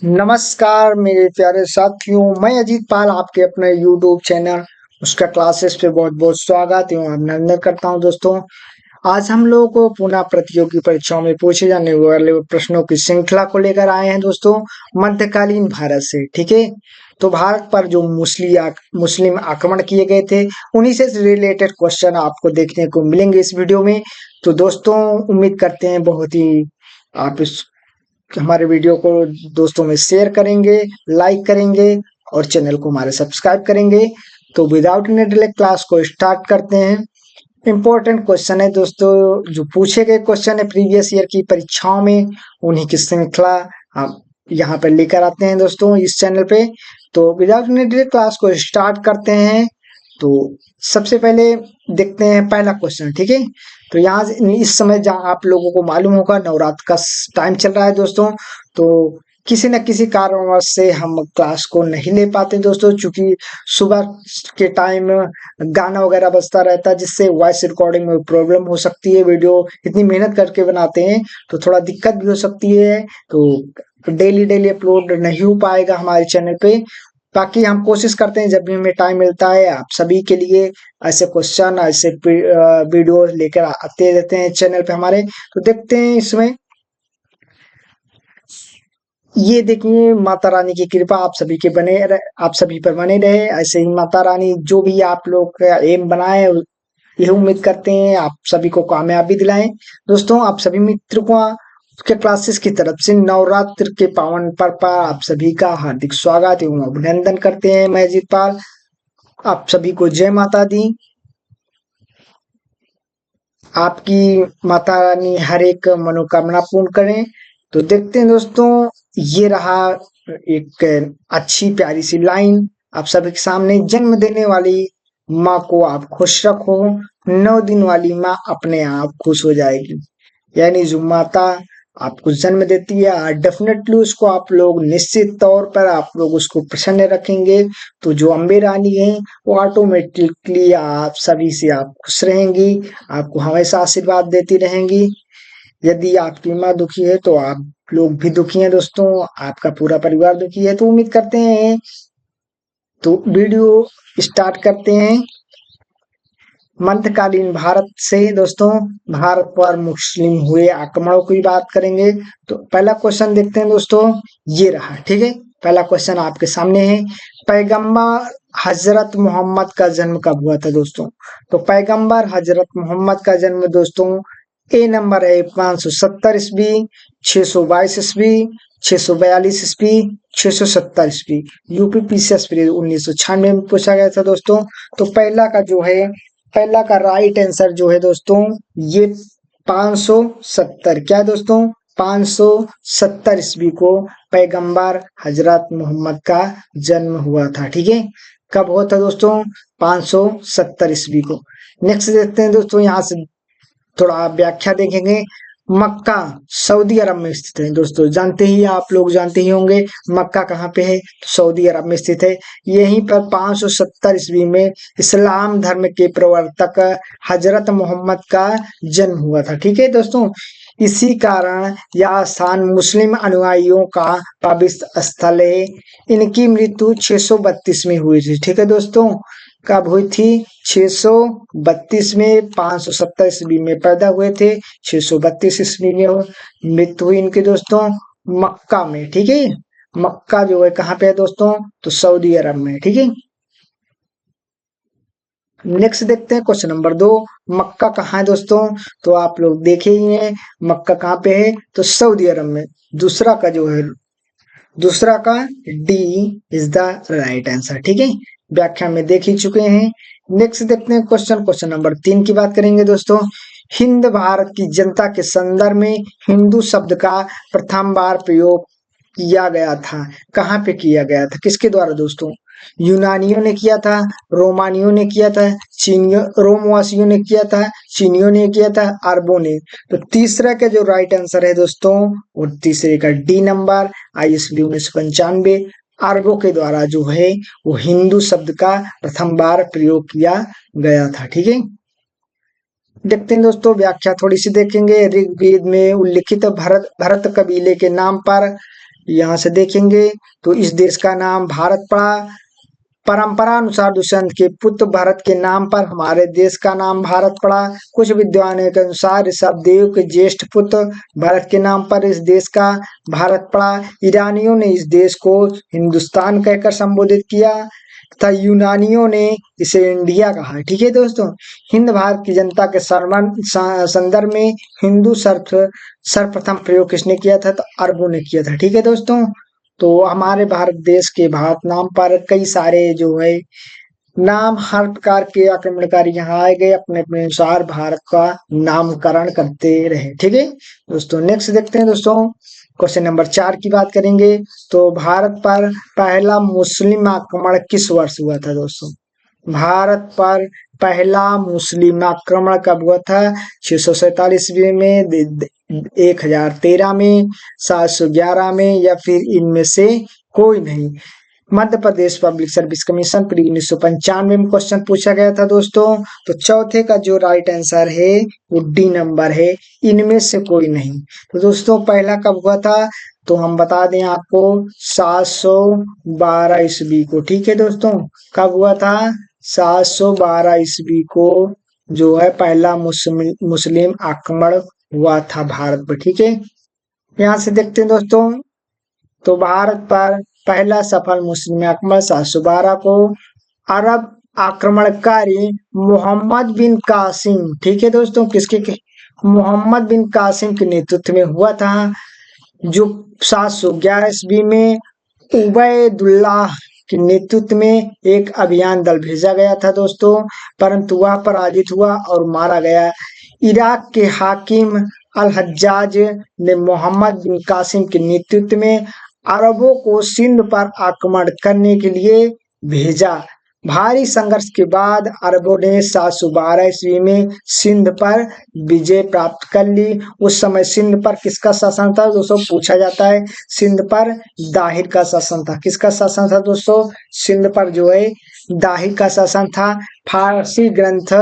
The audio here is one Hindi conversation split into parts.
नमस्कार मेरे प्यारे साथियों, मैं अजीत पाल आपके अपने यूट्यूब चैनल उसका क्लासेस पे बहुत बहुत स्वागत एवं अभिनंदन करता हूं। दोस्तों, आज हम लोग को पुनः प्रतियोगी परीक्षाओं में पूछे जाने वाले प्रश्नों की श्रृंखला को लेकर आए हैं। दोस्तों, मध्यकालीन भारत से, ठीक है। तो भारत पर जो मुस्लिम आक्रमण किए गए थे, उन्हीं से रिलेटेड क्वेश्चन आपको देखने को मिलेंगे इस वीडियो में। तो दोस्तों, उम्मीद करते हैं बहुत ही आप इस हमारे वीडियो को दोस्तों में शेयर करेंगे, लाइक करेंगे और चैनल को हमारे सब्सक्राइब करेंगे। तो विदाउट एनी डिले क्लास को स्टार्ट करते हैं। इंपॉर्टेंट क्वेश्चन है दोस्तों, जो पूछे गए क्वेश्चन है प्रीवियस ईयर की परीक्षाओं में, उन्हीं की श्रृंखला हम यहाँ पर लेकर आते हैं दोस्तों इस चैनल पे। तो विदाउट एनी डिले क्लास को स्टार्ट करते हैं। तो सबसे पहले देखते हैं पहला क्वेश्चन, ठीक है। तो यहाँ इस समय जहाँ आप लोगों को मालूम होगा नवरात्र का टाइम चल रहा है दोस्तों। तो किसी न किसी कारणवश से हम क्लास को नहीं ले पाते दोस्तों, क्योंकि सुबह के टाइम गाना वगैरह बजता रहता है, जिससे वॉइस रिकॉर्डिंग में प्रॉब्लम हो सकती है। वीडियो इतनी मेहनत करके बनाते हैं तो थोड़ा दिक्कत भी हो सकती है। तो डेली डेली अपलोड नहीं हो पाएगा हमारे चैनल पे। बाकी हम कोशिश करते हैं जब भी हमें टाइम मिलता है आप सभी के लिए ऐसे क्वेश्चन, ऐसे वीडियो लेकर आते रहते हैं चैनल पे हमारे। तो देखते हैं इसमें, ये देखिए, माता रानी की कृपा आप सभी के आप सभी पर बने रहे। ऐसे ही माता रानी जो भी आप लोग का एम बनाए, यही उम्मीद करते हैं आप सभी को कामयाबी दिलाएं। दोस्तों, आप सभी मित्र को के क्लासेस की तरफ से नवरात्र के पावन पर्व पर आप सभी का हार्दिक स्वागत एवं अभिनंदन करते हैं। मैं अजीत पाल आप सभी को जय माता दी। आपकी माता रानी हर एक मनोकामना पूर्ण करें। तो देखते हैं दोस्तों, ये रहा एक अच्छी प्यारी सी लाइन आप सभी के सामने। जन्म देने वाली माँ को आप खुश रखो, 9 दिन वाली माँ अपने आप खुश हो जाएगी। यानी जो माता आपको जन्म देती है, डेफिनेटली उसको आप लोग निश्चित तौर पर आप लोग उसको प्रसन्न रखेंगे। तो जो अम्बे रानी है, वो ऑटोमेटिकली आप सभी से आप खुश रहेंगी, आपको हमेशा आशीर्वाद देती रहेंगी। यदि आपकी माँ दुखी है तो आप लोग भी दुखी हैं दोस्तों, आपका पूरा परिवार दुखी है। तो उम्मीद करते हैं, तो वीडियो स्टार्ट करते हैं। मध्यकालीन भारत से दोस्तों, भारत पर मुस्लिम हुए आक्रमणों की बात करेंगे। तो पहला क्वेश्चन देखते हैं दोस्तों, ये रहा, ठीक है। पहला क्वेश्चन आपके सामने है, पैगंबर हजरत मोहम्मद का जन्म कब हुआ था दोस्तों। तो पैगंबर हजरत मोहम्मद का जन्म दोस्तों, ए नंबर है 570 ईस्वी, 622 ईस्वी, 642 ईस्वी, 670 ईस्वी। यूपी पीसीएस 1996 में पूछा गया था दोस्तों। तो पहला का राइट आंसर जो है दोस्तों, ये 570, क्या दोस्तों, 570 ईस्वी को पैगंबर हजरत मोहम्मद का जन्म हुआ था, ठीक है। कब हुआ था दोस्तों, 570 ईस्वी को। नेक्स्ट देखते हैं दोस्तों, यहाँ से थोड़ा व्याख्या देखेंगे। मक्का सऊदी अरब में स्थित है दोस्तों, जानते ही आप लोग जानते ही होंगे मक्का कहाँ पे है, तो सऊदी अरब में स्थित है। यहीं पर 570 ईस्वी में इस्लाम धर्म के प्रवर्तक हजरत मोहम्मद का जन्म हुआ था, ठीक है दोस्तों। इसी कारण यह स्थान मुस्लिम अनुयायियों का पवित्र स्थल है। इनकी मृत्यु 632 में हुई थी, ठीक है दोस्तों। कब हुई थी, 632 में, 570 ईस्वी में पैदा हुए थे, 632 ईस्वी में मृत्यु हुई इनके दोस्तों, मक्का में, ठीक है। मक्का जो है कहाँ पे है दोस्तों, तो सऊदी अरब में, ठीक है। नेक्स्ट देखते हैं क्वेश्चन नंबर 2, मक्का कहाँ है दोस्तों। तो आप लोग देखे ही हैं मक्का कहाँ पे है, तो सऊदी अरब में। दूसरा का जो है, दूसरा का D is the right answer, ठीक है। व्याख्या में देख ही चुके हैं। नेक्स्ट देखते हैं क्वेश्चन नंबर 3 की बात करेंगे दोस्तों। हिंद भारत की जनता के संदर्भ में हिंदू शब्द का प्रथम बार प्रयोग किया गया था, कहाँ पे किया गया था, किसके द्वारा दोस्तों। यूनानियों ने किया था, रोमानियों ने किया था, चीनियों रोमवासियों ने किया था, चीनियों ने किया था, अरबों ने। तो तीसरा का जो राइट आंसर है दोस्तों, और तीसरे का डी नंबर, आईएसबी 1995 अरबों के द्वारा जो है वो हिंदू शब्द का प्रथम बार प्रयोग किया गया था, ठीक है। देखते हैं दोस्तों, व्याख्या थोड़ी सी देखेंगे। ऋग्वेद में उल्लिखित भरत भरत कबीले के नाम पर यहाँ से देखेंगे तो इस देश का नाम भारत पड़ा। परंपरा अनुसार दुष्यंत के पुत्र भरत के नाम पर हमारे देश का नाम भारत पड़ा। कुछ विद्वानों के अनुसार ऋषभदेव के ज्येष्ठ पुत्र भरत के नाम पर इस देश का भारत पड़ा। ईरानियों ने इस देश को हिंदुस्तान कहकर संबोधित किया तथा यूनानियों ने इसे इंडिया कहा। ठीक है दोस्तों, हिंद भारत की जनता के संदर्भ में हिंदू सर्वप्रथम प्रयोग किसने किया था? तो अरबों ने किया था। ठीक है दोस्तों, तो हमारे भारत देश के भारत नाम पर कई सारे जो है नाम, हर प्रकार के आक्रमणकारी यहाँ आए गए, अपने अपने अनुसार भारत का नामकरण करते रहे। ठीक है दोस्तों, नेक्स्ट देखते हैं दोस्तों, क्वेश्चन नंबर 4 की बात करेंगे। तो भारत पर पहला मुस्लिम आक्रमण किस वर्ष हुआ था दोस्तों? भारत पर पहला मुस्लिम आक्रमण कब हुआ था? 647 ईस्वी में, 1013 में, 711 में, या फिर इनमें से कोई नहीं? Madhya Pradesh public service commission pre 1995 में क्वेश्चन पूछा गया था दोस्तों। तो चौथे का जो राइट आंसर है वो डी नंबर है, इनमें से कोई नहीं। तो दोस्तों पहला कब हुआ था? तो हम बता दें आपको, 712 ईस्वी को। ठीक है दोस्तों, कब हुआ था? 712 ईस्वी को जो है पहला मुस्लिम आक्रमण हुआ था भारत पर। ठीक है, यहाँ से देखते हैं दोस्तों, तो भारत पर पहला सफल मुस्लिम आक्रमण 712 को अरब आक्रमणकारी मोहम्मद बिन कासिम, ठीक है दोस्तों, मोहम्मद बिन कासिम के नेतृत्व में हुआ था, जो 711 ईस्वी में उबैदुल्लाह के नेतृत्व में एक अभियान दल भेजा गया था दोस्तों, परंतु वह पराजित हुआ और मारा गया। इराक के हाकिम अल हज्जाज ने मोहम्मद बिन कासिम के नेतृत्व में अरबों को सिंध पर आक्रमण करने के लिए भेजा। भारी संघर्ष के बाद अरबों ने 712 ईस्वी में सिंध पर विजय प्राप्त कर ली। उस समय सिंध पर किसका शासन था दोस्तों? पूछा जाता है। सिंध पर दाहिर का शासन था। किसका शासन था दोस्तों? सिंध पर जो है दाहिर का शासन था। फारसी ग्रंथ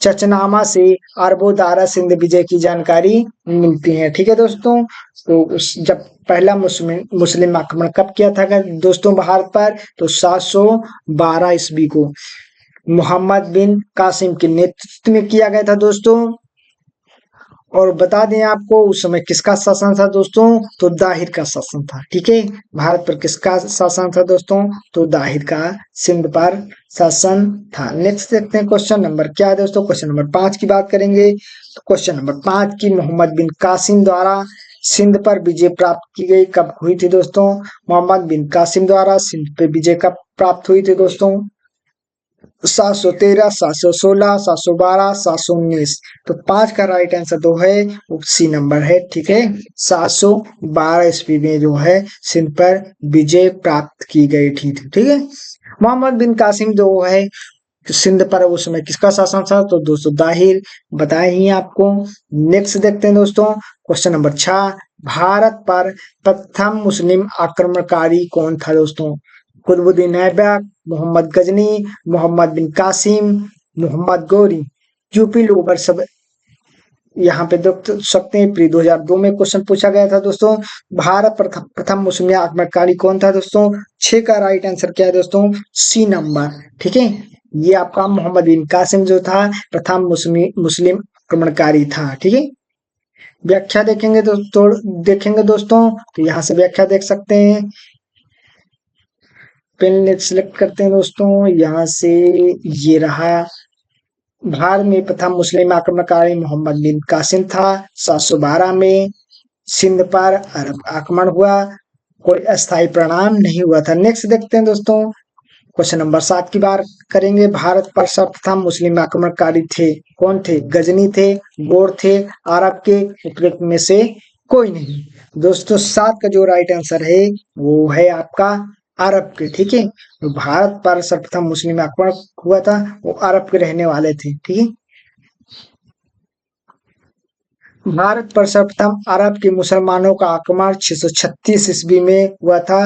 चचनामा से अरबों द्वारा सिंध विजय की जानकारी मिलती है। ठीक है दोस्तों, तो जब पहला मुस्लिम आक्रमण कब किया था दोस्तों भारत पर? तो 712 ईस्वी को मोहम्मद बिन कासिम के नेतृत्व में किया गया था दोस्तों। और बता दें आपको, उस समय किसका शासन था दोस्तों? तो दाहिर का शासन था। ठीक है, भारत पर किसका शासन था दोस्तों? तो दाहिर का सिंध पर शासन था। नेक्स्ट देखते हैं क्वेश्चन नंबर क्या है दोस्तों। क्वेश्चन नंबर 5 की बात करेंगे। तो क्वेश्चन नंबर 5 की मोहम्मद बिन कासिम द्वारा सिंध पर विजय प्राप्त की गई कब हुई थी दोस्तों? मोहम्मद बिन कासिम द्वारा सिंध पर विजय कब प्राप्त हुई थी दोस्तों? 713, 716, 712, 719। तो 5 का राइट आंसर जो है वो सी नंबर है। ठीक है, 712 ईस्वी में जो है सिंध पर विजय प्राप्त की गई थी। ठीक है, मोहम्मद बिन कासिम जो है सिंध पर उस समय किसका शासन था? तो दोस्तों दाहिर, बताए ही आपको। नेक्स्ट देखते हैं दोस्तों, क्वेश्चन नंबर 6। भारत पर प्रथम मुस्लिम आक्रमणकारी कौन था दोस्तों? कुतुबुद्दीन ऐबक, मोहम्मद गजनी, मोहम्मद बिन कासिम, मोहम्मद गौरी। यूपी लोग सब यहाँ पे देख सकते हैं। प्री 2002 में क्वेश्चन पूछा गया था दोस्तों, भारत प्रथम मुस्लिम आक्रमणकारी कौन था दोस्तों? 6 का राइट आंसर क्या है दोस्तों? C number. ठीक है, ये आपका मोहम्मद बिन कासिम जो था प्रथम मुस्लिम आक्रमणकारी था। ठीक है, व्याख्या देखेंगे दोस्तों, तो यहाँ से व्याख्या देख सकते हैं। पेन सिलेक्ट करते हैं दोस्तों, यहाँ से ये रहा। भारत में प्रथम मुस्लिम आक्रमणकारी मोहम्मद बिन कासिम था। 712 में सिंध पर अरब आक्रमण हुआ, कोई अस्थायी परिणाम नहीं हुआ था। नेक्स्ट देखते हैं दोस्तों, क्वेश्चन नंबर 7 की बात करेंगे। भारत पर सर्वप्रथम मुस्लिम आक्रमणकारी थे कौन थे? गजनी थे, गौर थे, अरब के, उपरोक्त में से कोई नहीं। दोस्तों 7 का जो राइट आंसर है वो है आपका अरब के। ठीक है, तो भारत पर सर्वप्रथम मुस्लिम आक्रमण हुआ था, वो अरब के रहने वाले थे। ठीक है, भारत पर सर्वप्रथम अरब के मुसलमानों का आक्रमण 636 ईस्वी में हुआ था।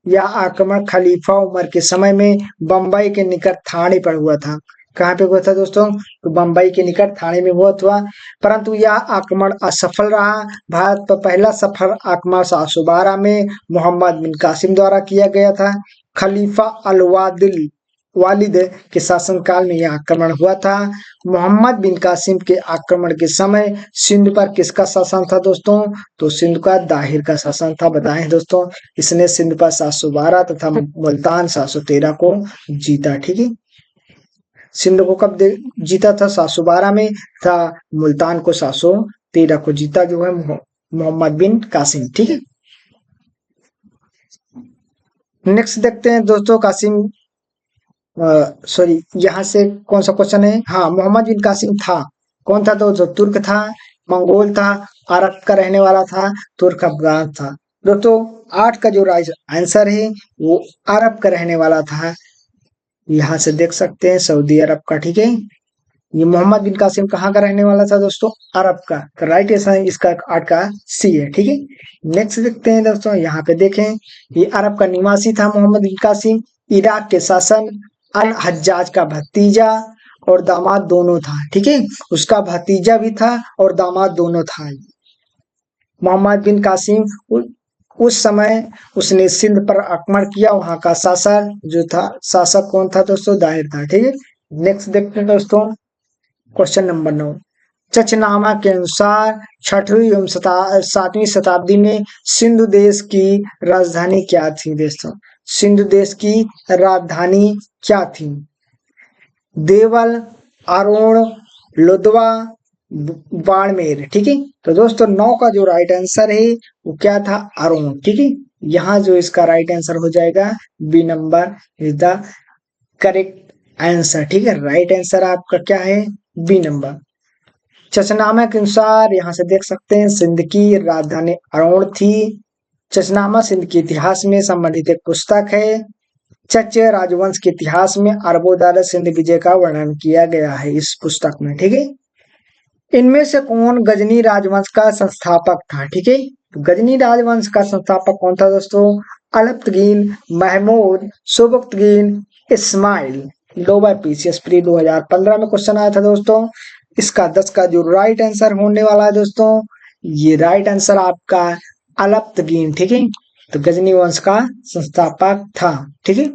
यह आक्रमण खलीफा उमर के समय में बंबई के निकट थाने पर हुआ था। कहाँ पे हुआ था दोस्तों? तो बम्बई के निकट थाने में हुआ था, परंतु यह आक्रमण असफल रहा। भारत पर पहला सफल आक्रमण 712 में मोहम्मद बिन कासिम द्वारा किया गया था। खलीफा अल वादिल वालिद के शासनकाल में यह आक्रमण हुआ था। मोहम्मद बिन कासिम के आक्रमण के समय सिंध पर किसका शासन था दोस्तों? तो सिंध का दाहिर का शासन था। बताएं दोस्तों, इसने सिंध पर 712 तथा मुल्तान 713 को जीता। ठीक है, सिंध को कब जीता था? 712 में था। मुल्तान को 713 को जीता जो है मोहम्मद बिन कासिम। ठीक है, नेक्स्ट देखते हैं दोस्तों। कासिम सॉरी, यहाँ से कौन सा क्वेश्चन है? हाँ, मोहम्मद बिन कासिम था कौन था? तो जो तुर्क था, मंगोल था, अरब का रहने वाला था, तुर्क अफगान था। दोस्तों 8 का जो राइट आंसर है वो अरब का रहने वाला था। यहाँ से देख सकते हैं सऊदी अरब का। ठीक है, ये मोहम्मद बिन कासिम कहाँ का रहने वाला था दोस्तों? अरब का। तो राइट आंसर इसका 8 का सी है। ठीक है, नेक्स्ट देखते हैं दोस्तों। यहाँ पे देखें, ये अरब का निवासी था मोहम्मद बिन कासिम। इराक के शासन अल हज्जाज का भतीजा और दामाद दोनों था। ठीक है, उसका भतीजा भी था और दामाद दोनों था। मोहम्मद बिन कासिम उस समय उसने सिंध पर आक्रमण किया। वहां का शासक जो था, शासक कौन था दोस्तों? दाहिर था। ठीक है, नेक्स्ट देखते हैं दोस्तों। क्वेश्चन नंबर 9, चचनामा के अनुसार 6वीं एवं 7वीं शताब्दी में सिंधु देश की राजधानी क्या थी दोस्तों? सिंधु देश की राजधानी क्या थी? देवल, अरोड़, लुधवा, बाड़मेर। ठीक है, तो दोस्तों 9 का जो राइट आंसर है वो क्या था? अरोड़। ठीक है, यहाँ जो इसका राइट आंसर हो जाएगा B number is the correct answer. ठीक है, राइट आंसर आपका क्या है? B number. चचनामा के अनुसार यहाँ से देख सकते हैं सिंध की राजधानी अरोड़ थी। चचनामा सिंध के इतिहास में संबंधित एक पुस्तक है। चच राजवंश के इतिहास में अरबों सिंध विजय का वर्णन किया गया है इस पुस्तक में। ठीक है, इनमें से कौन गजनी राजवंश का संस्थापक था? ठीक है, तो गजनी राजवंश का संस्थापक कौन था दोस्तों? अलप्तगीन, महमूद, सुबक्तगीन, इस्माइल लोबर। पीसीएस प्री 2015 में क्वेश्चन आया था दोस्तों। इसका 10 का जो राइट आंसर होने वाला है दोस्तों, ये राइट आंसर आपका अलप्तगीन। ठीक है, तो गजनी वंश का संस्थापक था। ठीक है,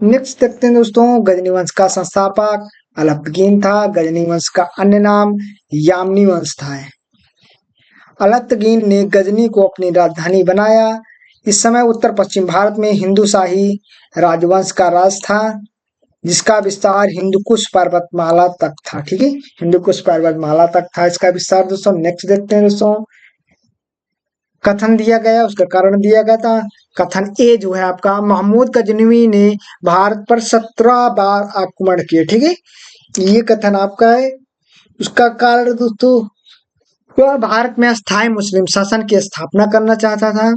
नेक्स्ट देखते हैं दोस्तों। गजनी वंश का संस्थापक अलप्तगीन था। गजनी वंश का अन्य नाम यामनी वंश था। अलप्तगीन ने गजनी को अपनी राजधानी बनाया। इस समय उत्तर पश्चिम भारत में हिंदू शाही राजवंश का राज था, जिसका विस्तार हिंदुकुश पर्वतमाला तक था। ठीक है, हिंदुकुश पर्वतमाला तक था इसका विस्तार दोस्तों। नेक्स्ट देखते हैं दोस्तों। कथन दिया गया, उसका कारण दिया गया था। कथन ए जो है आपका, महमूद गजनवी ने भारत पर 17 बार आक्रमण किए। ठीक है, ये कथन आपका है। उसका कारण दोस्तों, वह भारत में अस्थायी मुस्लिम शासन की स्थापना करना चाहता था।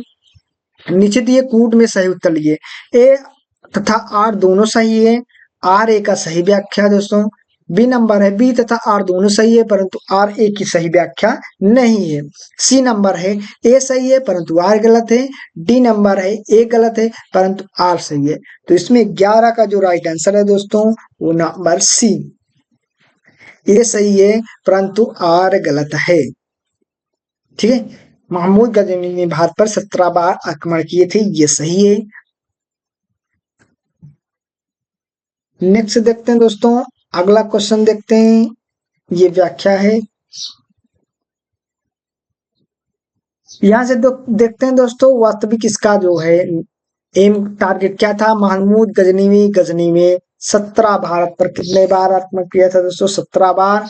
नीचे दिए कूट में सही उत्तर लिए। ए तथा आर दोनों सही है। आर ए का सही व्याख्या दोस्तों बी नंबर है। बी तथा आर दोनों सही है, परंतु आर ए की सही व्याख्या नहीं है। सी नंबर है, ए सही है परंतु आर गलत है। डी नंबर है, ए गलत है परंतु आर सही है। तो इसमें 11 का जो राइट आंसर है दोस्तों वो नंबर सी, ए सही है परंतु आर गलत है। ठीक है, महमूद गजनी ने भारत पर 17 बार आक्रमण किए थे, ये सही है। नेक्स्ट देखते हैं दोस्तों। अगला क्वेश्चन देखते हैं, ये व्याख्या है। यहां से देखते हैं दोस्तों, वास्तविक इसका जो है एम टारगेट क्या था? महमूद गजनी में 17 भारत पर कितने बार आक्रमण किया था दोस्तों? 17 बार।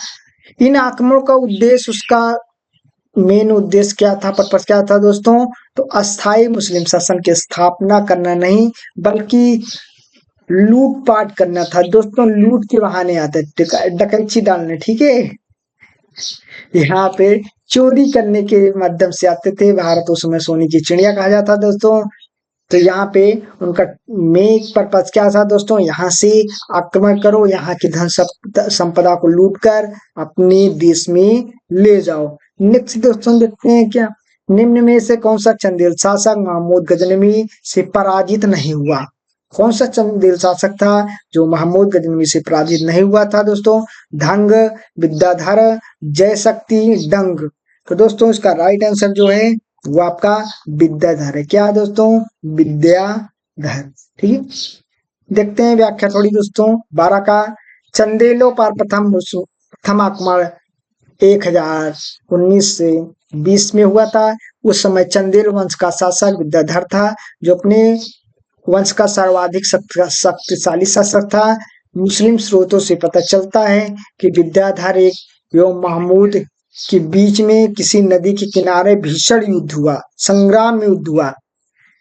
इन आक्रमणों का उद्देश्य, उसका मेन उद्देश्य क्या था, पर्पस क्या था दोस्तों? तो अस्थायी मुस्लिम शासन की स्थापना करना नहीं, बल्कि लूटपाट करना था दोस्तों। लूट के बहाने आते डकैती डालने। ठीक है, यहाँ पे चोरी करने के माध्यम से आते थे। भारत उस समय सोने की चिड़िया कहा जाता दोस्तों। तो यहाँ पे उनका मेन पर्पस क्या था दोस्तों? यहाँ से आक्रमण करो, यहाँ की धन संपदा को लूट कर अपने देश में ले जाओ। नेक्स्ट दोस्तों देखते हैं क्या, निम्न में से कौन सा चंदेल शासक महमूद गजनवी से पराजित नहीं हुआ? कौन सा चंदेल शासक था जो महमूद गजनवी से पराजित नहीं हुआ था दोस्तों? धंग, विद्याधर, जय शक्ति, डंग। तो दोस्तों इसका राइट आंसर जो है वो आपका विद्याधर है। क्या है दोस्तों? विद्याधर। ठीक है, देखते हैं व्याख्या थोड़ी दोस्तों। 12 का, चंदेलों पर प्रथम आक्रमण 1019 से 20 में हुआ था। उस समय चंदेल वंश का शासक विद्याधर था, जो अपने वंश का सर्वाधिक शक्तिशाली शासक था। मुस्लिम स्रोतों से पता चलता है कि विद्याधर एक एवं महमूद के बीच में किसी नदी के किनारे भीषण युद्ध हुआ, संग्राम में युद्ध हुआ।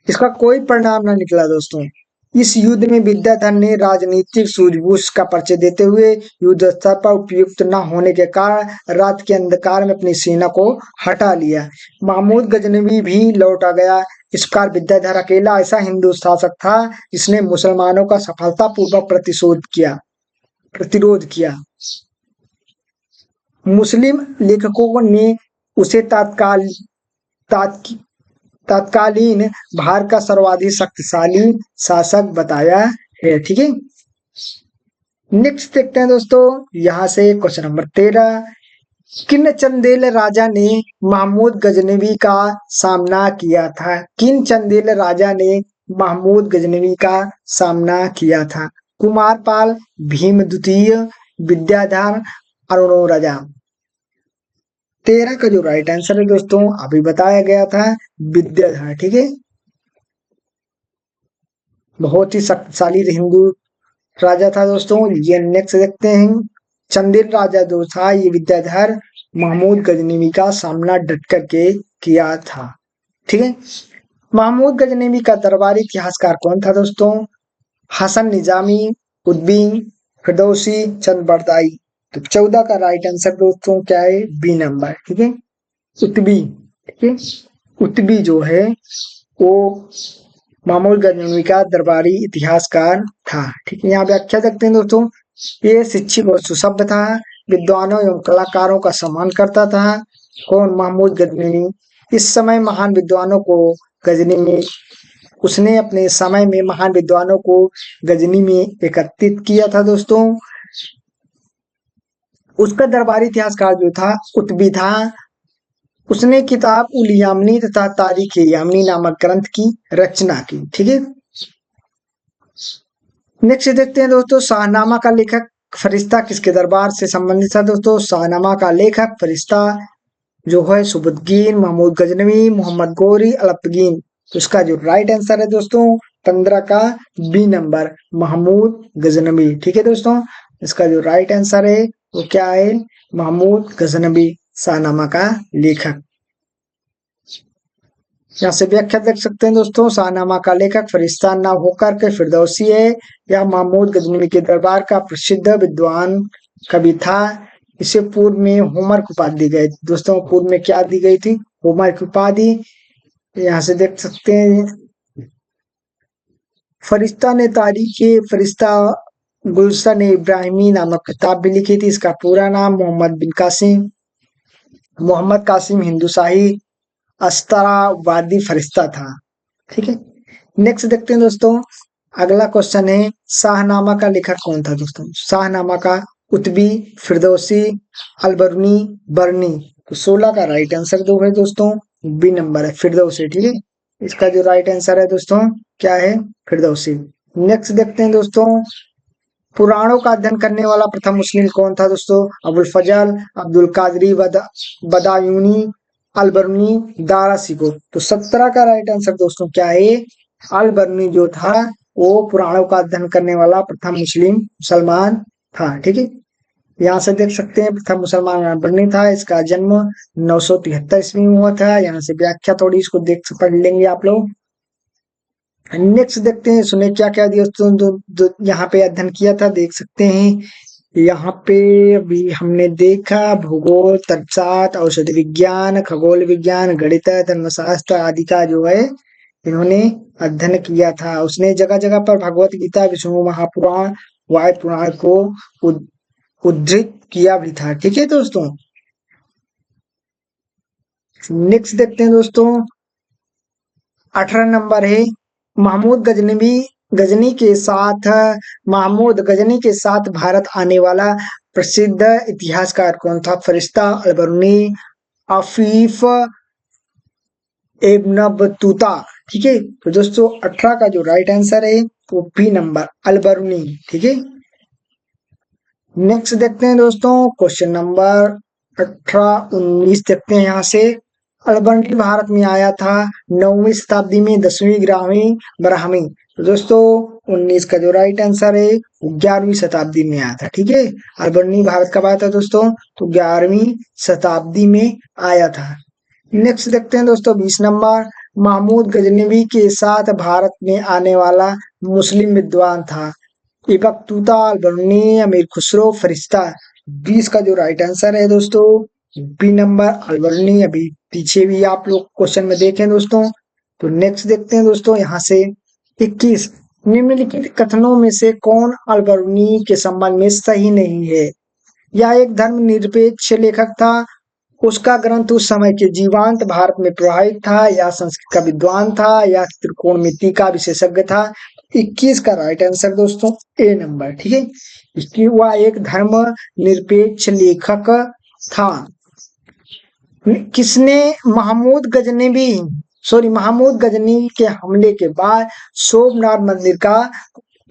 इसका कोई परिणाम न निकला दोस्तों। इस युद्ध में विद्याधर ने राजनीतिक सूझबूझ का परिचय देते हुए युद्ध स्थल पर उपयुक्त न होने के कारण रात के अंधकार में अपनी सेना को हटा लिया। महमूद गजनवी भी लौटा गया। इस प्रकार विद्याधर अकेला ऐसा हिंदू शासक था जिसने मुसलमानों का सफलतापूर्वक प्रतिरोध किया। मुस्लिम लेखकों ने उसे तत्कालीन भारत का सर्वाधिक शक्तिशाली शासक बताया है। ठीक है, नेक्स्ट देखते हैं दोस्तों, यहां से क्वेश्चन नंबर 13। किन चंदेल राजा ने महमूद गजनवी का सामना किया था? किन चंदेल राजा ने महमूद गजनवी का सामना किया था? कुमारपाल, भीम द्वितीय, विद्याधर, अरुणोराजा। 13 का जो राइट आंसर है दोस्तों अभी बताया गया था विद्याधर। ठीक है, बहुत ही शक्तिशाली हिंदू राजा था दोस्तों। ये नेक्स्ट देखते हैं, चंदेल राजा जो था ये विद्याधर महमूद गजनवी का सामना डट करके किया था। ठीक है, महमूद गजनवी का दरबारी इतिहासकार कौन था दोस्तों? हसन निजामी, उद्बीन, फिरदौसी, चंद बरदाई। तो 14 का राइट आंसर दोस्तों क्या है? B number. ठीक है, उतबी। ठीक है, उतबी जो है वो महमूद गजनवी का दरबारी इतिहासकार था। ठीक है, यहाँ व्याख्या देखते हैं दोस्तों। ये शिक्षित और सुसभ्य था, विद्वानों एवं कलाकारों का सम्मान करता था। कौन? महमूद गजनवी। इस समय महान विद्वानों को गजनी में उसने अपने समय में महान विद्वानों को गजनी में एकत्रित किया था दोस्तों। उसका दरबारी इतिहासकार जो था कुतुबी था। उसने किताब उल यामनी तथा तारीख यामनी नामक ग्रंथ की रचना की। ठीक है, नेक्स्ट देखते हैं दोस्तों, शाहनामा का लेखक फरिश्ता किसके दरबार से संबंधित था दोस्तों? शाहनामा का लेखक फरिश्ता जो है सुबुद्दीन, महमूद गजनवी, मोहम्मद गोरी, अलप्तगीन। तो इसका जो राइट आंसर है दोस्तों 15 का बी नंबर, महमूद गजनवी। ठीक है दोस्तों, इसका जो राइट आंसर है वो क्या है? महमूद गजनवी, शाहनामा का लेखक। यहाँ से व्याख्या देख सकते हैं दोस्तों, शाहनामा का लेखक फरिश्ता न होकर के फिरदौसी है। यह महमूद गजनवी के दरबार का प्रसिद्ध विद्वान कवि था। इसे पूर्व में होमर की उपाधि दी गई दोस्तों। पूर्व में क्या दी गई थी? होमर की उपाधि। यहाँ से देख सकते हैं, फरिश्ता ने तारीख फरिश्ता गुलशन इब्राहिमी नामक किताब भी लिखी थी। इसका पूरा नाम मोहम्मद कासिम हिंदुशाही अस्तरावादी फरिश्ता था। ठीक है, नेक्स्ट देखते हैं दोस्तों। अगला क्वेश्चन है, शाहनामा का लेखक कौन था दोस्तों? शाहनामा का कुतबी, फिरदौसी, अलबरूनी, बरनी। तो 16 का राइट आंसर दो है दोस्तों, बी नंबर है फिरदौसी। ठीक है, इसका जो राइट आंसर है दोस्तों क्या है? फिरदौसी। नेक्स्ट देखते हैं दोस्तों, पुराणों का अध्ययन करने वाला प्रथम मुस्लिम कौन था दोस्तों? अबुल फजल, अब्दुल कादरी बदायूनी, अलबरूनी, दारा सिको। तो 17 का राइट आंसर दोस्तों क्या है? अलबरूनी जो था वो पुराणों का अध्ययन करने वाला प्रथम मुसलमान था। ठीक है, यहाँ से देख सकते हैं प्रथम मुसलमान अलबरूनी था। इसका जन्म 973 ईस्वी में हुआ था। यहाँ से व्याख्या थोड़ी इसको देख पढ़ लेंगे आप लोग। नेक्स्ट देखते हैं, सुने क्या क्या दोस्तों यहाँ पे अध्ययन किया था, देख सकते हैं। यहाँ पे अभी हमने देखा भूगोल, तत्वशास्त्र, औषधि विज्ञान, खगोल विज्ञान, गणित, धर्मशास्त्र आदि का जो है इन्होंने अध्ययन किया था। उसने जगह जगह पर भगवत गीता, विष्णु महापुराण, वायु पुराण को उद्धृत किया भी था। ठीक है दोस्तों, नेक्स्ट देखते हैं दोस्तों, 18 नंबर है, महमूद गजनवी गजनी के साथ महमूद गजनी के साथ भारत आने वाला प्रसिद्ध इतिहासकार कौन था? फरिश्ता, अलबरूनी, अफीफ, इब्न बतूता। ठीक है, तो दोस्तों 18 का जो राइट आंसर है वो बी नंबर अलबरूनी। ठीक है, नेक्स्ट देखते हैं दोस्तों क्वेश्चन नंबर 18 19 देखते हैं यहाँ से। अलबर्नी भारत में आया था 9वीं शताब्दी में, 10वीं, 11वीं, 12वीं। तो दोस्तों 19 का जो राइट आंसर है वो 11वीं शताब्दी में आया था। ठीक है, अलबर्नी भारत कब आया था दोस्तों? तो 11वीं शताब्दी में आया था। नेक्स्ट देखते हैं दोस्तों 20 नंबर। महमूद गजनवी के साथ भारत में आने वाला मुस्लिम विद्वान था? इबक तूता, अलबरूनी, अमीर खुसरो, फरिश्ता। 20 का जो राइट आंसर है दोस्तों बी नंबर अलबरूनी। अभी पीछे भी आप लोग क्वेश्चन में देखें दोस्तों। तो नेक्स्ट देखते हैं दोस्तों यहाँ से 21। निम्नलिखित कथनों में से कौन अलबरूनी के संबंध में सही नहीं है? यह एक धर्मनिरपेक्ष लेखक था, उसका ग्रंथ उस समय के जीवांत भारत में प्रभावित था, या संस्कृत का विद्वान था, या त्रिकोणमिति का विशेषज्ञ था। 21 का राइट आंसर दोस्तों ए नंबर। ठीक है, इसकी वह एक धर्म निरपेक्ष लेखक था। किसने महमूद गजनी के हमले के बाद सोमनाथ मंदिर का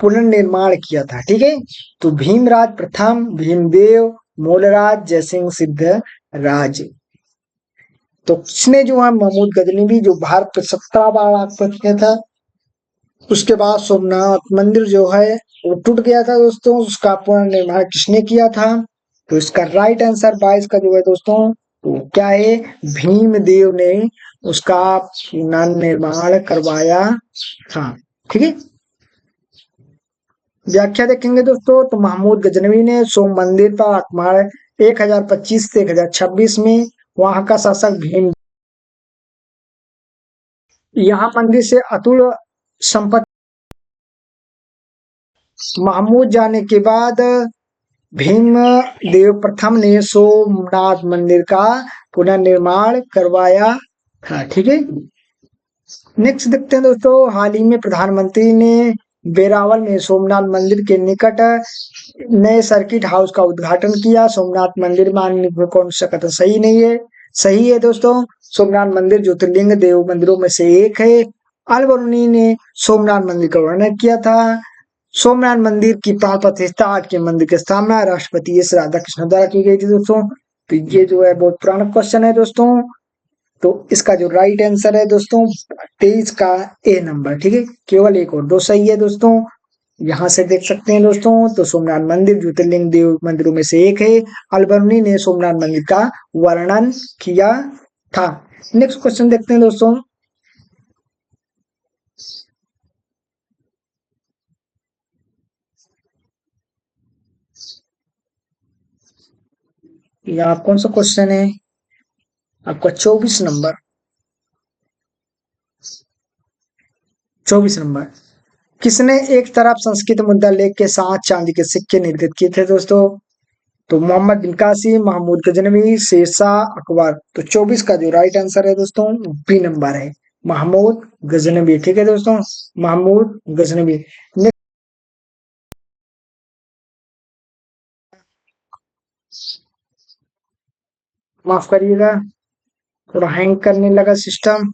पुनर्निर्माण किया था? ठीक है, तो भीमराज प्रथम, भीमदेव, मूलराज, जयसिंह सिद्ध राज। तो किसने जो है महमूद गजनवी जो भारत पे 17 बार आक्रमण किया था, उसके बाद सोमनाथ मंदिर जो है वो टूट गया था दोस्तों, उसका पुनर्निर्माण किसने किया था? तो इसका राइट आंसर 22 का जो है दोस्तों तो क्या है? भीमदेव ने उसका पुनर्निर्माण करवाया था। ठीक है, व्याख्या देखेंगे दोस्तों। तो महमूद गजनवी ने सोम मंदिर पर आक्रमण 1025 से 1026 में, वहां का शासक भीम यहाँ मंदिर से अतुल संपत्ति। महमूद जाने के बाद भीम देव प्रथम ने सोमनाथ मंदिर का पुनर्निर्माण करवाया था। ठीक है, नेक्स्ट देखते हैं दोस्तों। हाल ही में प्रधानमंत्री ने वेरावल में सोमनाथ मंदिर के निकट नए सर्किट हाउस का उद्घाटन किया। सोमनाथ मंदिर मानने में कौन सा कथन सही नहीं है? सही है दोस्तों, सोमनाथ मंदिर ज्योतिर्लिंग देव मंदिरों में से एक है। अलबरूनी ने सोमनाथ मंदिर का वर्णन किया था। सोमनाथ मंदिर की प्राण प्रतिष्ठा, आज के मंदिर की स्थापना राष्ट्रपति एस राधाकृष्ण द्वारा की गई थी दोस्तों। तो ये जो है बहुत पुराना क्वेश्चन है दोस्तों। तो इसका जो राइट आंसर है दोस्तों 23 का ए नंबर। ठीक है, केवल एक और दो सही है दोस्तों। यहाँ से देख सकते हैं दोस्तों। तो सोमनाथ मंदिर ज्योतिर्लिंग देव मंदिरों में से एक है। अलबरूनी ने सोमनाथ मंदिर का वर्णन किया था। नेक्स्ट क्वेश्चन देखते हैं दोस्तों। यहाँ कौन सा क्वेश्चन है? आपका 24 नंबर। किसने एक तरफ संस्कृत मुद्रा लेख के साथ चांदी के सिक्के निर्मित किए थे दोस्तों? तो मोहम्मद बिन कासिम, महमूद गजनवी, शेरशाह, अकबर। तो 24 का जो राइट आंसर है दोस्तों बी नंबर है, महमूद गजनवी। ठीक है दोस्तों, महमूद गजनवी। माफ करिएगा, थोड़ा हैंग करने लगा सिस्टम।